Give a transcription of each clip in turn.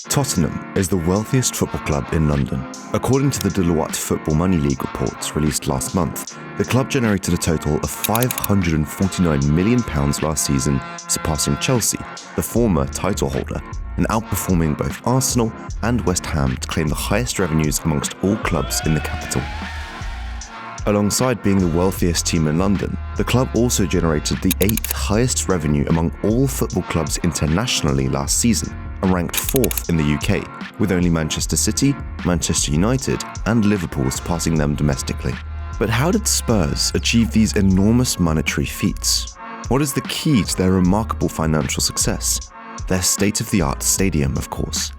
Tottenham is the wealthiest football club in London. According to the Deloitte Football Money League reports released last month, the club generated a total of £549 million last season, surpassing Chelsea, the former title holder, and outperforming both Arsenal and West Ham to claim the highest revenues amongst all clubs in the capital. Alongside being the wealthiest team in London, the club also generated the 8th highest revenue among all football clubs internationally last season, and ranked 4th in the UK, with only Manchester City, Manchester United and Liverpool surpassing them domestically. But how did Spurs achieve these enormous monetary feats? What is the key to their remarkable financial success? Their state-of-the-art stadium, of course.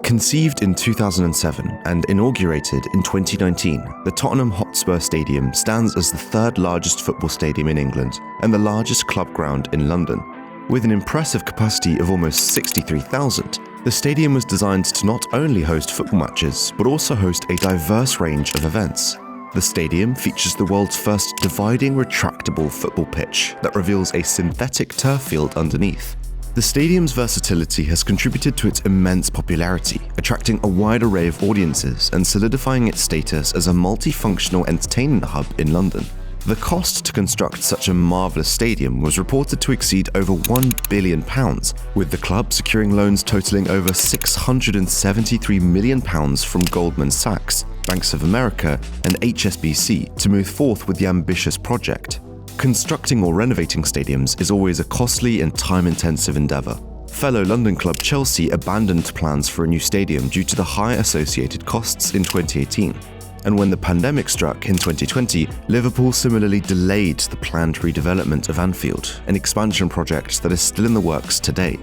Conceived in 2007 and inaugurated in 2019, the Tottenham Hotspur Stadium stands as the third largest football stadium in England and the largest club ground in London. With an impressive capacity of almost 63,000, the stadium was designed to not only host football matches, but also host a diverse range of events. The stadium features the world's first dividing retractable football pitch that reveals a synthetic turf field underneath. The stadium's versatility has contributed to its immense popularity, attracting a wide array of audiences and solidifying its status as a multifunctional entertainment hub in London. The cost to construct such a marvellous stadium was reported to exceed over £1 billion, with the club securing loans totalling over £673 million from Goldman Sachs, Banks of America and HSBC to move forth with the ambitious project. Constructing or renovating stadiums is always a costly and time-intensive endeavour. Fellow London club Chelsea abandoned plans for a new stadium due to the high associated costs in 2018. And when the pandemic struck in 2020, Liverpool similarly delayed the planned redevelopment of Anfield, an expansion project that is still in the works today.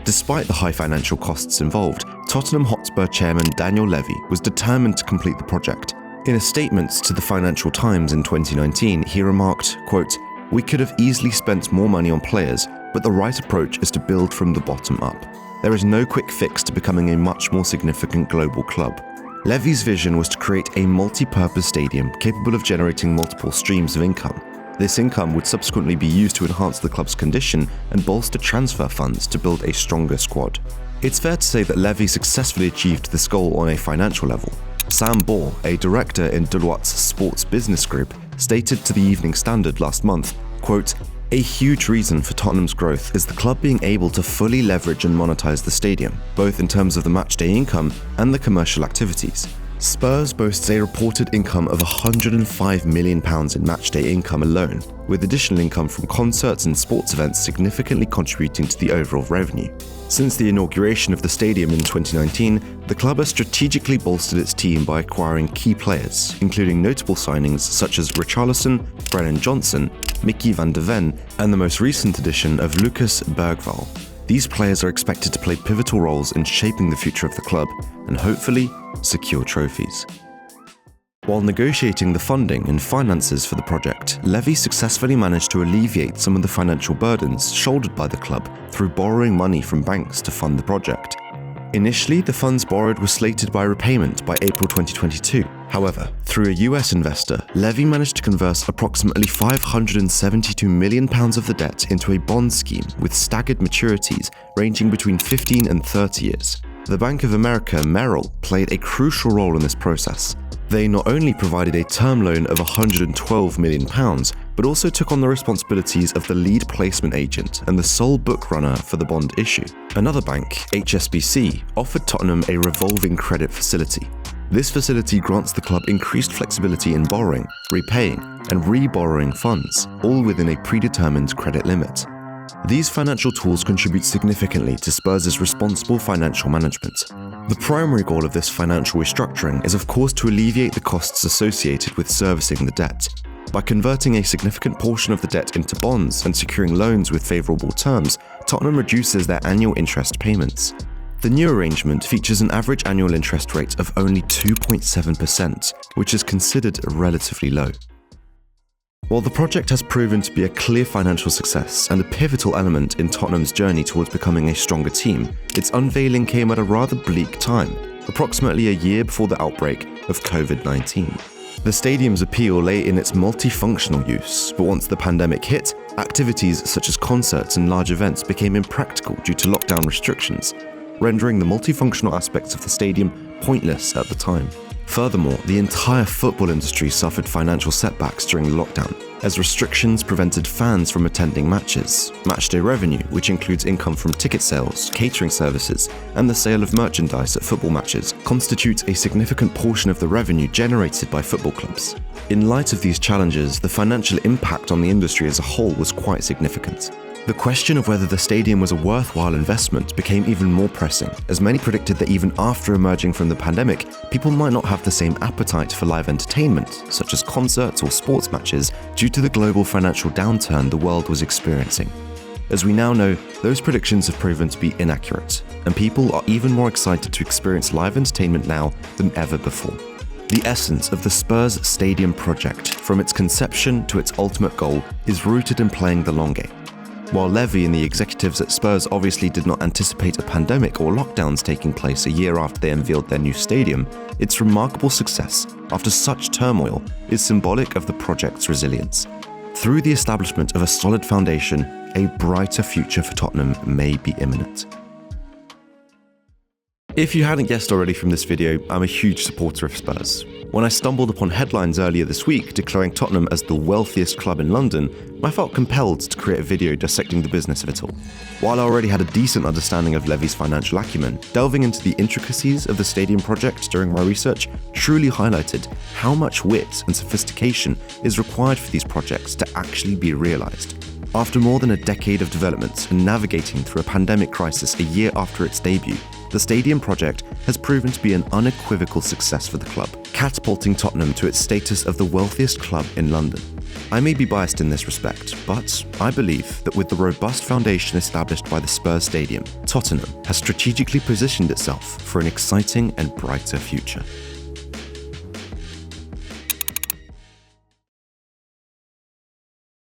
Despite the high financial costs involved, Tottenham Hotspur chairman Daniel Levy was determined to complete the project. In a statement to the Financial Times in 2019, he remarked, quote, "We could have easily spent more money on players, but the right approach is to build from the bottom up. There is no quick fix to becoming a much more significant global club." Levy's vision was to create a multi-purpose stadium capable of generating multiple streams of income. This income would subsequently be used to enhance the club's condition and bolster transfer funds to build a stronger squad. It's fair to say that Levy successfully achieved this goal on a financial level. Sam Ball, a director in Deloitte's sports business group, stated to the Evening Standard last month, quote, "A huge reason for Tottenham's growth is the club being able to fully leverage and monetize the stadium, both in terms of the matchday income and the commercial activities. Spurs boasts a reported income of £105 million in matchday income alone, with additional income from concerts and sports events significantly contributing to the overall revenue. Since the inauguration of the stadium in 2019, the club has strategically bolstered its team by acquiring key players, including notable signings such as Richarlison, Brennan Johnson, Mickey van de Ven, and the most recent addition of Lucas Bergwall. These players are expected to play pivotal roles in shaping the future of the club and hopefully secure trophies." While negotiating the funding and finances for the project, Levy successfully managed to alleviate some of the financial burdens shouldered by the club through borrowing money from banks to fund the project. Initially, the funds borrowed were slated by repayment by April 2022. However, through a US investor, Levy managed to convert approximately £572 million of the debt into a bond scheme with staggered maturities ranging between 15 and 30 years. The Bank of America Merrill played a crucial role in this process. They not only provided a term loan of £112 million, but also took on the responsibilities of the lead placement agent and the sole book runner for the bond issue. Another bank, HSBC, offered Tottenham a revolving credit facility. This facility grants the club increased flexibility in borrowing, repaying, and re-borrowing funds, all within a predetermined credit limit. These financial tools contribute significantly to Spurs' responsible financial management. The primary goal of this financial restructuring is of course to alleviate the costs associated with servicing the debt. By converting a significant portion of the debt into bonds and securing loans with favourable terms, Tottenham reduces their annual interest payments. The new arrangement features an average annual interest rate of only 2.7%, which is considered relatively low. While the project has proven to be a clear financial success and a pivotal element in Tottenham's journey towards becoming a stronger team, its unveiling came at a rather bleak time, approximately a year before the outbreak of COVID-19. The stadium's appeal lay in its multifunctional use, but once the pandemic hit, activities such as concerts and large events became impractical due to lockdown restrictions, rendering the multifunctional aspects of the stadium pointless at the time. Furthermore, the entire football industry suffered financial setbacks during the lockdown, as restrictions prevented fans from attending matches. Matchday revenue, which includes income from ticket sales, catering services, and the sale of merchandise at football matches, constitutes a significant portion of the revenue generated by football clubs. In light of these challenges, the financial impact on the industry as a whole was quite significant. The question of whether the stadium was a worthwhile investment became even more pressing, as many predicted that even after emerging from the pandemic, people might not have the same appetite for live entertainment, such as concerts or sports matches, due to the global financial downturn the world was experiencing. As we now know, those predictions have proven to be inaccurate, and people are even more excited to experience live entertainment now than ever before. The essence of the Spurs Stadium project, from its conception to its ultimate goal, is rooted in playing the long game. While Levy and the executives at Spurs obviously did not anticipate a pandemic or lockdowns taking place a year after they unveiled their new stadium, its remarkable success after such turmoil is symbolic of the project's resilience. Through the establishment of a solid foundation, a brighter future for Tottenham may be imminent. If you hadn't guessed already from this video, I'm a huge supporter of Spurs. When I stumbled upon headlines earlier this week declaring Tottenham as the wealthiest club in London, I felt compelled to create a video dissecting the business of it all. While I already had a decent understanding of Levy's financial acumen, delving into the intricacies of the stadium project during my research truly highlighted how much wit and sophistication is required for these projects to actually be realised. After more than a decade of development and navigating through a pandemic crisis a year after its debut, the stadium project has proven to be an unequivocal success for the club, catapulting Tottenham to its status of the wealthiest club in London. I may be biased in this respect, but I believe that with the robust foundation established by the Spurs Stadium, Tottenham has strategically positioned itself for an exciting and brighter future.